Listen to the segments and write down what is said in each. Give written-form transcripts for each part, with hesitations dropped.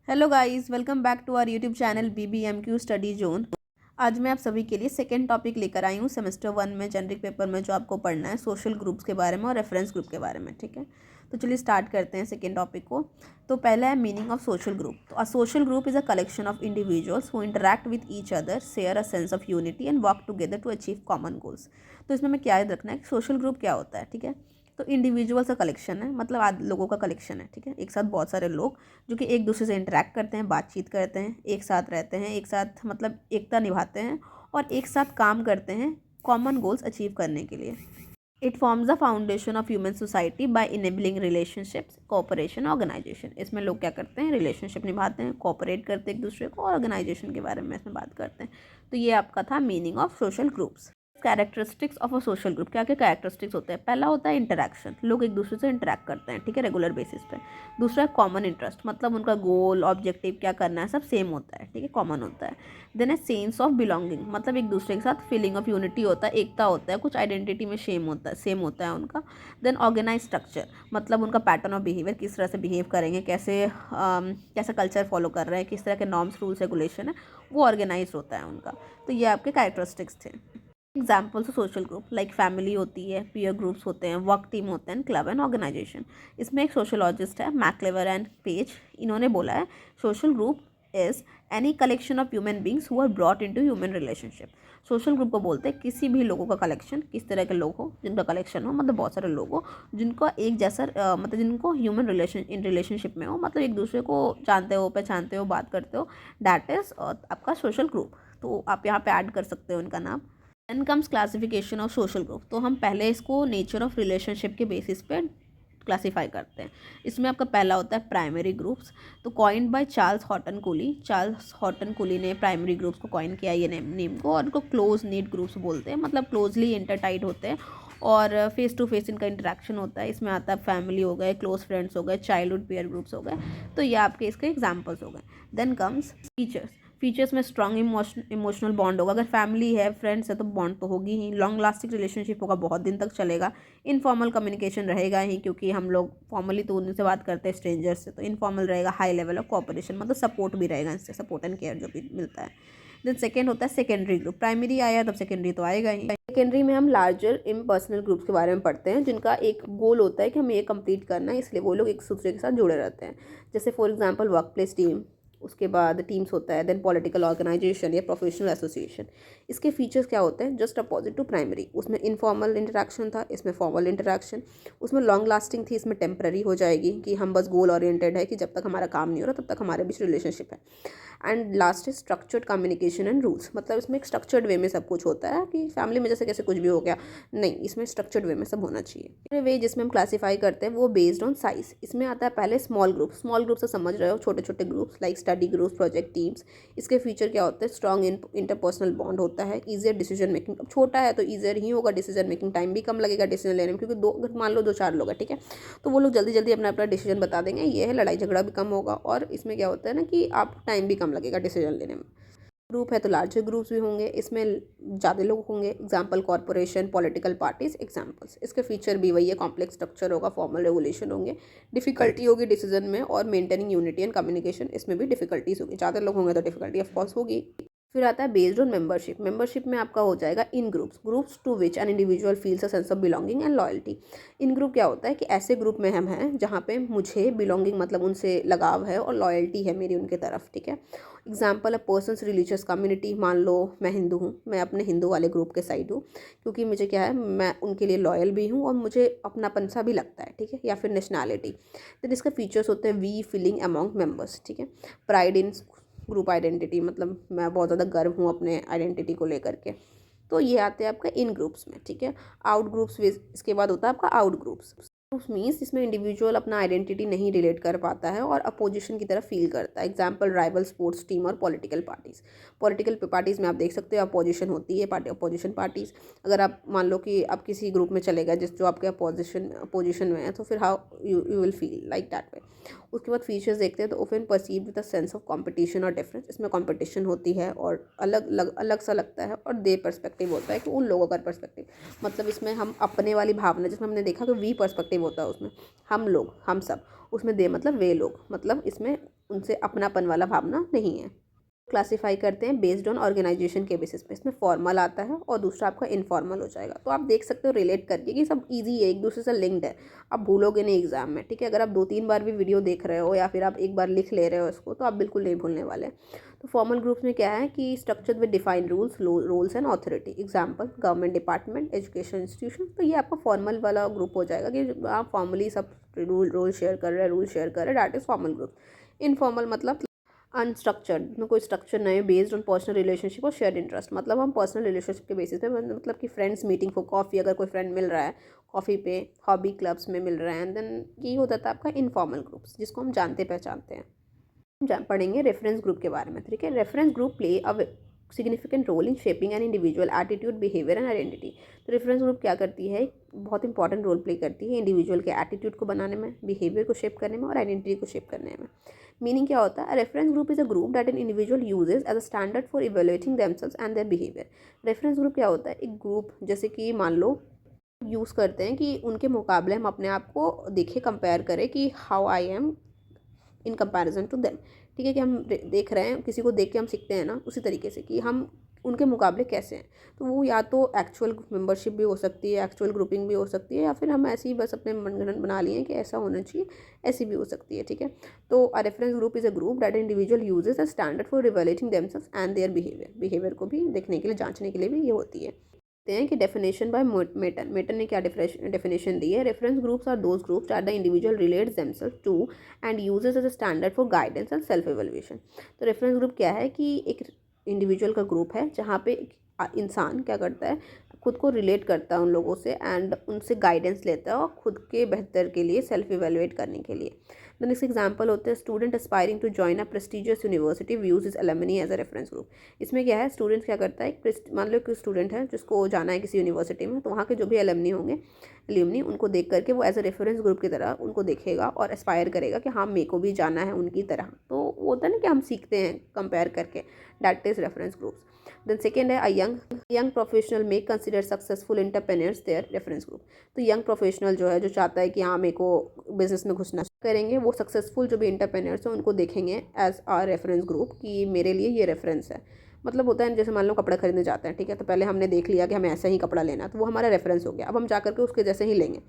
Hello guys, welcome back to our YouTube channel BBMQ study zone. आज मैं आप सभी के लिए सेकेंड टॉपिक लेकर आई हूँ सेमेस्टर 1 में जेनरिक पेपर में जो आपको पढ़ना है सोशल ग्रुप्स के बारे में और रेफरेंस ग्रुप के बारे में। ठीक है, तो चलिए स्टार्ट करते हैं सेकेंड टॉपिक को। तो पहला है मीनिंग ऑफ सोशल ग्रुप। तो a social group is a collection of individuals who interact with each other, share a sense of unity and work together to achieve common goals. तो इसमें हमें क्या याद रखना है कि सोशल ग्रुप क्या होता है। ठीक है, तो इंडिविजुअल्स का कलेक्शन है, मतलब लोगों का कलेक्शन है। ठीक है, एक साथ बहुत सारे लोग जो कि एक दूसरे से इंटरेक्ट करते हैं, बातचीत करते हैं, एक साथ रहते हैं, एक साथ मतलब एकता निभाते हैं और एक साथ काम करते हैं कॉमन गोल्स अचीव करने के लिए। It forms the foundation of human society by enabling relationships, cooperation, organization. इसमें लोग क्या करते हैं, रिलेशनशिप निभाते हैं, कोऑपरेट करते हैं एक दूसरे को, और ऑर्गेनाइजेशन के बारे में इसमें बात करते हैं। तो ये आपका था meaning of social groups. Characteristics of a social group, क्या क्या कैरेक्टरिस्टिक्स होते हैं। पहला होता है इंटरैक्शन, लोग एक दूसरे से इंटरैक्ट करते हैं, ठीक है, रेगुलर बेसिस पे। दूसरा है कॉमन इंटरेस्ट, मतलब उनका गोल, ऑब्जेक्टिव क्या करना है सब सेम होता है, ठीक है, कॉमन होता है। देन है सेंस ऑफ बिलोंगिंग, मतलब एक दूसरे के साथ फीलिंग ऑफ यूनिटी होता है, एकता होता है, कुछ आइडेंटिटी में सेम होता है उनका। देन ऑर्गेनाइज स्ट्रक्चर, मतलब उनका पैटर्न ऑफ बिहेवियर, किस तरह से बिहेव करेंगे, कैसा कल्चर फॉलो कर रहे हैं, किस तरह के नॉर्म्स, रूल्स, रेगुलेशन है, वो ऑर्गेनाइज होता है उनका। तो ये आपके कैरेक्टरिस्टिक्स थे। Examples of social group like family होती है, पीयर ग्रुप्स होते हैं, वर्क टीम होते हैं, क्लब एंड ऑर्गेनाइजेशन। इसमें एक सोशोलॉजिस्ट है मैक्लेवर एंड पेज, इन्होंने बोला है social group is any collection of human beings who are brought into human relationship. Social group को बोलते हैं किसी भी लोगों का कलेक्शन, किस तरह के लोग हो जिनका कलेक्शन हो, मतलब बहुत सारे लोग हो जिनको एक जैसा मतलब जिनको ह्यूमन रिलेशनशिप में हो, मतलब एक दूसरे को जानते हो, पहचानते हो, बात करते हो, दैट इज आपका सोशल ग्रुप। तो आप यहाँ पे ऐड कर सकते हो इनका नाम। Then comes classification of social group. तो हम पहले इसको नेचर ऑफ रिलेशनशिप के बेसिस पे क्लासीफाई करते हैं। इसमें आपका पहला होता है प्राइमरी ग्रुप्स। तो coined by Charles Horton Cooley. Charles Horton Cooley ने प्राइमरी ग्रुप्स को कॉइन किया ये नेम को, और इनको क्लोज नीट ग्रुप्स बोलते हैं, मतलब क्लोजली इंटरटाइड होते हैं और फेस टू फेस इनका इंटरेक्शन होता है। इसमें आता है फैमिली हो गए, क्लोज फ्रेंड्स हो गए, चाइल्डहुड पेयर ग्रुप्स हो गए। तो ये आपके इसके एग्जाम्पल्स हो गए। Then comes features. फीचर्स में स्ट्रॉन्ग इमोशनल बॉन्ड होगा, अगर फैमिली है, फ्रेंड्स है तो बॉन्ड तो होगी ही। लॉन्ग लास्टिंग रिलेशनशिप होगा, बहुत दिन तक चलेगा। इनफॉर्मल कम्युनिकेशन रहेगा ही, क्योंकि हम लोग फॉर्मली तो उनसे बात करते हैं स्ट्रेंजर्स से, तो इनफॉर्मल रहेगा। हाई लेवल ऑफ कोऑपरेशन, मतलब सपोर्ट भी रहेगा, इससे सपोर्ट एंड केयर जो भी मिलता है। देन सेकेंड होता है सेकेंडरी ग्रुप। प्राइमरी आया तब सेकेंडरी तो आएगा ही। सेकेंडरी में हम लार्जर इम्पर्सनल ग्रुप्स के बारे में पढ़ते हैं, जिनका एक गोल होता है कि हमें ये कंप्लीट करना है, इसलिए वो लोग एक दूसरे के साथ जुड़े रहते हैं। जैसे for example work place team, उसके बाद टीम्स होता है, देन पॉलिटिकल ऑर्गेनाइजेशन या प्रोफेशनल एसोसिएशन। इसके फीचर्स क्या होते हैं, जस्ट अपोजिट टू प्राइमरी। उसमें इनफॉर्मल इंटरेक्शन था, इसमें फॉर्मल इंटरेक्शन। उसमें लॉन्ग लास्टिंग थी, इसमें टेम्पररी हो जाएगी कि हम बस गोल ओरिएंटेड है कि जब तक हमारा काम नहीं हो रहा तब तक हमारे बीच रिलेशनशिप है। And last is structured communication and rules, मतलब इसमें एक स्ट्रक्चर्ड वे में सब कुछ होता है कि फैमिली में जैसे कैसे कुछ भी हो गया, नहीं, इसमें स्ट्रक्चर्ड वे में सब होना चाहिए। वे जिसमें हम क्लासीफाई करते हैं वो बेस्ड ऑन साइज। इसमें आता है पहले स्मॉल ग्रुप। स्मॉल ग्रुप से समझ रहे हो छोटे छोटे groups like study groups, project teams. इसके फीचर क्या होते हैं, स्ट्रॉन्ग इंटरपर्सनल बॉन्ड होता है, ईजियर डिसीजन मेकिंग। अब छोटा है तो ईजियर ही होगा डिसीजन मेकिंग, टाइम भी कम लगेगा डिसीजन लेने में, क्योंकि मान लो 2-4 लोग हैं, ठीक है, तो वो लोग जल्दी जल्दी अपना अपना डिसीजन बता देंगे, ये है, लड़ाई झगड़ा भी कम होगा। और इसमें क्या होता है ना कि आप टाइम भी कम लगेगा डिसीजन लेने में। ग्रुप है तो लार्जर ग्रुप्स भी होंगे, इसमें ज़्यादा लोग होंगे। Example corporation, political parties examples. इसके फीचर भी वही है, कॉम्प्लेक्स स्ट्रक्चर होगा, फॉर्मल रेगुलेशन होंगे, डिफिकल्टी होगी डिसीजन में, और मेंटेनिंग यूनिटी एंड कम्युनिकेशन, इसमें भी डिफिकल्टीज होगी। ज़्यादा लोग होंगे तो डिफिकल्टी ऑफकोर्स होगी। फिर आता है बेस्ड ऑन मेंबरशिप। मेंबरशिप में आपका हो जाएगा in groups to which an individual feels a sense of belonging and loyalty. In group क्या होता है कि ऐसे ग्रुप में हम हैं जहाँ पे मुझे बिलोंगिंग, मतलब उनसे लगाव है, और लॉयल्टी है मेरी उनके तरफ, ठीक है। एग्जाम्पल है पर्सनस रिलीजियस कम्युनिटी। मान लो मैं हिंदू हूँ, मैं अपने हिंदू वाले ग्रुप के साइड हूँ, क्योंकि मुझे क्या है, मैं उनके लिए लॉयल भी हूँ और मुझे अपनापन सा भी लगता है, ठीक है। या फिर नेशनैलिटी। तो इसका फीचर्स होते हैं वी फीलिंग अमॉन्ग मेंबर्स, ठीक है। प्राइड इन ग्रुप आइडेंटिटी, मतलब मैं बहुत ज़्यादा गर्व हूँ अपने आइडेंटिटी को लेकर के। तो ये आते हैं आपका इन ग्रुप्स में, ठीक है। आउट ग्रुप्स, इसके बाद होता है आपका आउट ग्रुप्स। ग्रुप्स मीन्स इसमें इंडिविजुअल अपना आइडेंटिटी नहीं रिलेट कर पाता है और अपोजिशन की तरफ फील करता है। एग्जाम्पल राइवल स्पोर्ट्स टीम और पॉलिटिकल पार्टीज़। पॉलिटिकल पार्टीज़ में आप देख सकते हो अपोजिशन होती है, अपोजिशन पार्टीज़। अगर आप मान लो कि आप किसी ग्रुप में चले गए जिस जो आपके अपोजिशन में है, तो फिर how you will feel like that way. उसके बाद फीचर्स देखते हैं तो open perceive with a sense of competition और डिफरेंस। इसमें कंपटीशन होती है और अलग सा लगता है, और दे पर्सपेक्टिव होता है कि उन लोगों का पर्सपेक्टिव, मतलब इसमें हम अपने वाली भावना, जिसमें हमने देखा कि वी पर्सपेक्टिव होता है, उसमें हम लोग, हम सब, उसमें दे मतलब वे लोग, मतलब इसमें उनसे अपनापन वाला भावना नहीं है। क्लासीफाई करते हैं बेस्ड ऑन ऑर्गेनाइजेशन के बेसिस पे। इसमें फॉर्मल आता है और दूसरा आपका इनफॉर्मल हो जाएगा। तो आप देख सकते हो रिलेट करके कि सब इजी है, एक दूसरे से लिंक्ड है, आप भूलोगे नहीं एग्जाम में, ठीक है। अगर आप 2-3 बार भी वीडियो देख रहे हो या फिर आप एक बार लिख ले रहे हो इसको, तो आप बिल्कुल नहीं भूलने वाले। तो फॉर्मल ग्रुप्स में क्या है कि structured with defined rules and authority, example government department, education institution. तो ये आपका फॉर्मल वाला ग्रुप हो जाएगा कि आप फॉर्मली सब रूल शेयर कर रहे हैं, that is formal group. Informal मतलब अनस्ट्रक्चर्ड, में कोई स्ट्रक्चर नहीं है, बेस्ड ऑन पर्सनल रिलेशनशिप और शेयर्ड इंटरेस्ट। मतलब हम पर्सनल रिलेशनशिप के बेसिस पे, मतलब कि फ्रेंड्स मीटिंग फॉर कॉफ़ी, अगर कोई फ्रेंड मिल रहा है कॉफ़ी पे, हॉबी क्लब्स में मिल रहे हैं, देन ये हो जाता है आपका इनफॉर्मल ग्रुप्स, जिसको हम जानते पहचानते हैं। हम पढ़ेंगे रेफरेंस ग्रुप के बारे में, ठीक है। Reference group play a significant role in shaping an individual attitude, behaviour and identity. तो रेफरेंस ग्रुप क्या करती है, बहुत इंपॉर्टेंट रोल प्ले करती है इंडिविजुअल के एटीट्यूड को बनाने में, बिहेवियर को शेप करने में और आइडेंटिटी को शेप करने में। मीनिंग क्या होता है, reference group is a group that an individual uses as a standard for evaluating themselves and their behaviour. Reference group क्या होता है, एक ग्रुप जैसे कि मान लो यूज़ करते हैं कि उनके मुकाबले हम अपने आप को देखें, कंपेयर करें कि how I am in comparison to them, ठीक है। कि हम देख रहे हैं, किसी को देख के हम सीखते हैं ना, उसी तरीके से कि हम उनके मुकाबले कैसे हैं। तो वो या तो एक्चुअल मेंबरशिप भी हो सकती है, एक्चुअल ग्रुपिंग भी हो सकती है, या फिर हम ऐसे ही बस अपने मनगढ़ंत बना लिए कि ऐसा होना चाहिए, ऐसी भी हो सकती है, ठीक है। तो a reference group is a group that individual uses a standard for evaluating themselves and their behaviour को भी देखने के लिए, जांचने के लिए भी ये होती है। हैं कि डेफिनेशन बाय मेटन ने क्या डेफिनेशन दी है, reference groups are those groups that the individual relates themself to and uses as a standard for guidance and self evaluation. तो रेफरेंस ग्रुप क्या है कि एक इंडिविजुअल का ग्रुप है जहाँ पे इंसान क्या करता है, खुद को रिलेट करता है उन लोगों से एंड उनसे गाइडेंस लेता है और खुद के बेहतर के लिए, सेल्फ इवेलुएट करने के लिए। द नेक्स्ट एग्जाम्पल होते हैं student aspiring to join a prestigious university views is alumni as a reference group. इसमें क्या है, स्टूडेंट क्या करता है, मान लो कि स्टूडेंट है जिसको जाना है किसी यूनिवर्सिटी में, तो वहाँ के जो भी एलुमनी होंगे, एल्यूमनी, उनको देख करके वो एज अ रेफरेंस ग्रुप की तरह उनको देखेगा और एस्पायर करेगा कि हाँ मेरे को भी जाना है उनकी तरह। तो वो होता है ना कि हम सीखते हैं कंपेयर करके, that is reference groups. Then second है young professional may consider successful entrepreneurs their reference group. तो यंग प्रोफेशनल जो है, जो चाहता है कि हाँ मेरे को बिजनेस में घुसना करेंगे, वो सक्सेसफुल जो भी एंटरप्रेन्योर्स हैं उनको देखेंगे एज आ रेफरेंस ग्रुप कि मेरे लिए ये रेफरेंस है। मतलब होता है जैसे मान लो कपड़ा खरीदने जाते हैं, ठीक है, तो पहले हमने देख लिया कि हमें ऐसा ही कपड़ा लेना है, तो वो हमारा रेफरेंस हो गया। अब हम जा करके उसके जैसे ही लेंगे,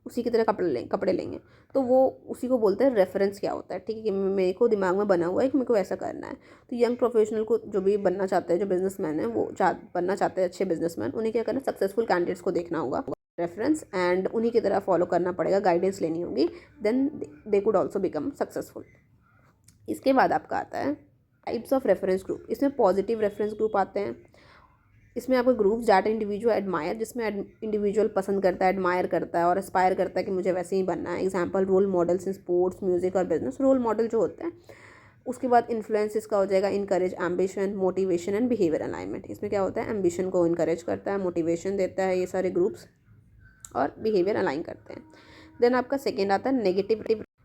उसी की तरह कपड़े लेंगे, तो वो उसी को बोलते हैं रेफरेंस क्या होता है, ठीक है। कि मेरे को दिमाग में बना हुआ है कि मेरे को ऐसा करना है। तो यंग प्रोफेशनल को जो भी बनना चाहते हैं, जो बिजनेसमैन है, वो बनना चाहते हैं अच्छे बिजनेसमैन, उन्हें क्या करना, सक्सेसफुल कैंडिडेट्स को देखना होगा रेफरेंस, एंड उन्हीं की तरह फॉलो करना पड़ेगा, गाइडेंस लेनी होगी, then they could also become successful. इसके बाद आपका आता है टाइप्स ऑफ रेफरेंस ग्रुप। इसमें पॉजिटिव रेफरेंस ग्रुप आते हैं। इसमें आपको ग्रुप्स दैट इंडिविजुअल एडमायर, जिसमें इंडिविजुअल पसंद करता है, एडमायर करता है और एस्पायर करता है कि मुझे वैसे ही बनना है। Example role models in sports, music और बिजनेस। रोल मॉडल जो होते हैं, उसके बाद इन्फ्लुएंस इसका हो जाएगा encourage ambition, motivation and behaviour alignment. इसमें क्या होता है, एम्बिशन को इनकरेज करता है, मोटिवेशन देता है ये सारे ग्रुप्स, और बिहेवियर अलाइन करते हैं। देन आपका सेकेंड आता है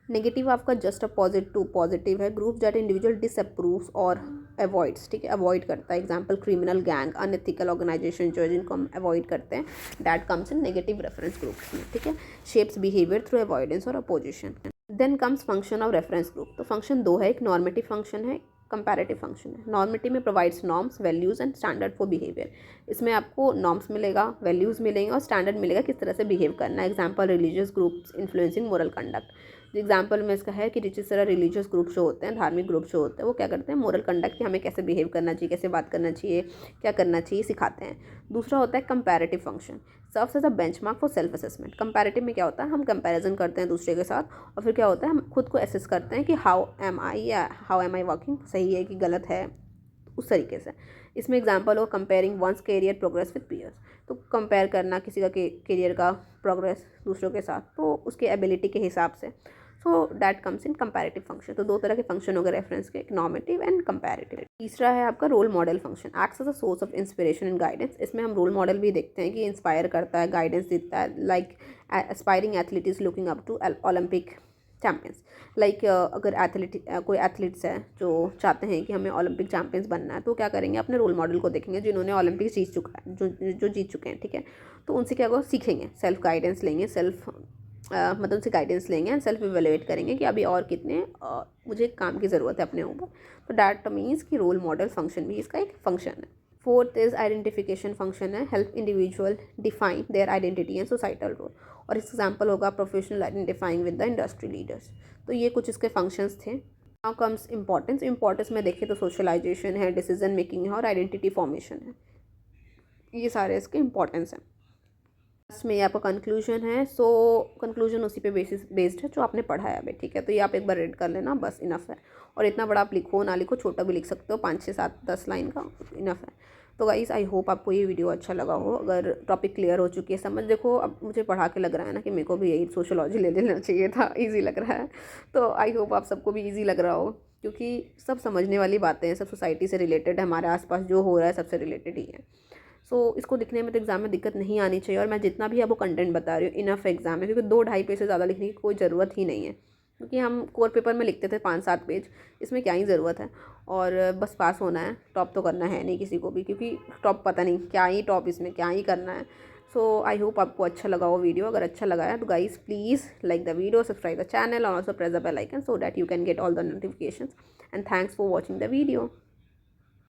नेगेटिव आपका जस्ट अपोजिट टू पॉजिटिव है। ग्रुप दैट इंडिविजुअल डिसअप्रूव्स और अवॉइड्स, ठीक है, अवॉइड करता है। Example criminal gang, unethical organisation जो है, जिनको हम अवॉइड करते हैं, that comes in negative reference groups में, ठीक है। शेप्स बिहेवियर थ्रू अवॉइडेंस और opposition. Then comes function of reference group. तो फंक्शन दो है, एक नॉर्मेटिव फंक्शन है, कंपैरेटिव फंक्शन है। नॉर्मेटिव में provides norms, values and standard for behaviour. इसमें आपको नॉर्म्स मिलेगा, वैल्यूज़ मिलेंगे और स्टैंडर्ड मिलेगा किस तरह से बिहेव करना है। Example religious groups influencing moral conduct. Example में इसका है कि जिस तरह रिलीजियस ग्रुप जो होते हैं, धार्मिक ग्रुप जो होते हैं, वो क्या करते हैं, मोरल कंडक्ट कि हमें कैसे बिहेव करना चाहिए, कैसे बात करना चाहिए, क्या करना चाहिए, सिखाते हैं। दूसरा होता है comparative function, serves as a benchmark for self assessment. Comparative में क्या होता है, हम कंपैरिजन करते हैं दूसरे के साथ, और फिर क्या होता है, हम खुद को असेस करते हैं कि हाउ एम आई वर्किंग, सही है कि गलत है, उस तरीके से। इसमें एग्जांपल हो comparing one's career progress with peers. तो कंपेयर करना किसी का करियर का प्रोग्रेस दूसरों के साथ, तो उसके एबिलिटी के हिसाब से। So that comes in comparative function. तो दो तरह के फंक्शन हो गए रेफरेंस के, नॉर्मेटिव एंड कंपैरेटिव। तीसरा है आपका role model function, acts as a source of inspiration and guidance. इसमें हम रोल मॉडल भी देखते हैं कि इंस्पायर करता है, गाइडेंस देता है, like aspiring athlete is looking up to Olympic champions. Like अगर कोई एथलीट्स है जो चाहते हैं कि हमें ओलंपिक चैम्पियंस बनना है, तो क्या करेंगे, अपने रोल मॉडल को देखेंगे जिन्होंने ओलंपिक जीत चुका है, जो जीत चुके हैं, ठीक है। तो उनसे क्या होगा, सीखेंगे, सेल्फ गाइडेंस लेंगे, सेल्फ मतलब उनसे गाइडेंस लेंगे एंड सेल्फ इवेलुएट करेंगे कि अभी और कितने मुझे काम की ज़रूरत है अपने ऊपर। तो डैट मीन्स कि रोल मॉडल फंक्शन भी इसका एक फंक्शन है। फोर्थ इज आइडेंटिफिकेशन फंक्शन है, help individual define their identity and societal role. और एग्जाम्पल होगा professional identifying with the industry leaders. तो ये कुछ इसके फंक्शंस थे। Now comes importance. इंपॉर्टेंस में देखें तो सोशलाइजेशन है, डिसीजन मेकिंग है और आइडेंटिटी फॉर्मेशन है। ये सारे इसके इंपॉर्टेंस हैं। लास्ट में ये आपका कंक्लूजन है। सो कंक्लूजन उसी पे बेस्ड है जो आपने पढ़ा है अभी, ठीक है। तो ये आप एक बार रीड कर लेना, बस इनफ है। और इतना बड़ा आप लिखो ना लिखो, छोटा भी लिख सकते हो, 5 6 7 10 लाइन का इनफ है। तो गाइस आई होप आपको ये वीडियो अच्छा लगा हो। अगर टॉपिक क्लियर हो चुकी है समझ, देखो अब मुझे पढ़ा के लग रहा है ना कि मेरे को भी यही सोशोलॉजी ले लेना चाहिए था, ईजी लग रहा है। तो आई होप आप सबको भी ईजी लग रहा हो, क्योंकि सब समझने वाली बातें हैं, सब सोसाइटी से रिलेटेड है, हमारे आसपास जो हो रहा है सबसे रिलेटेड ही है। सो इसको लिखने में तो एग्ज़ाम में दिक्कत नहीं आनी चाहिए। और मैं जितना भी आपको कंटेंट बता रही हूँ इनफ एग्ज़ाम है, क्योंकि 2-2.5 पेज से ज़्यादा लिखने की कोई ज़रूरत ही नहीं है, क्योंकि हम कोर पेपर में लिखते थे 5-7 पेज, इसमें क्या ही ज़रूरत है। और बस पास होना है, टॉप तो करना है नहीं किसी को भी, क्योंकि टॉप पता नहीं क्या ही टॉप, इसमें क्या ही करना है। सो आई होप आपको अच्छा लगा वो वीडियो। अगर अच्छा लगा है तो guys please like the video, subscribe the channel और also press the bell icon so that you can get all the notifications. And thanks for watching the video.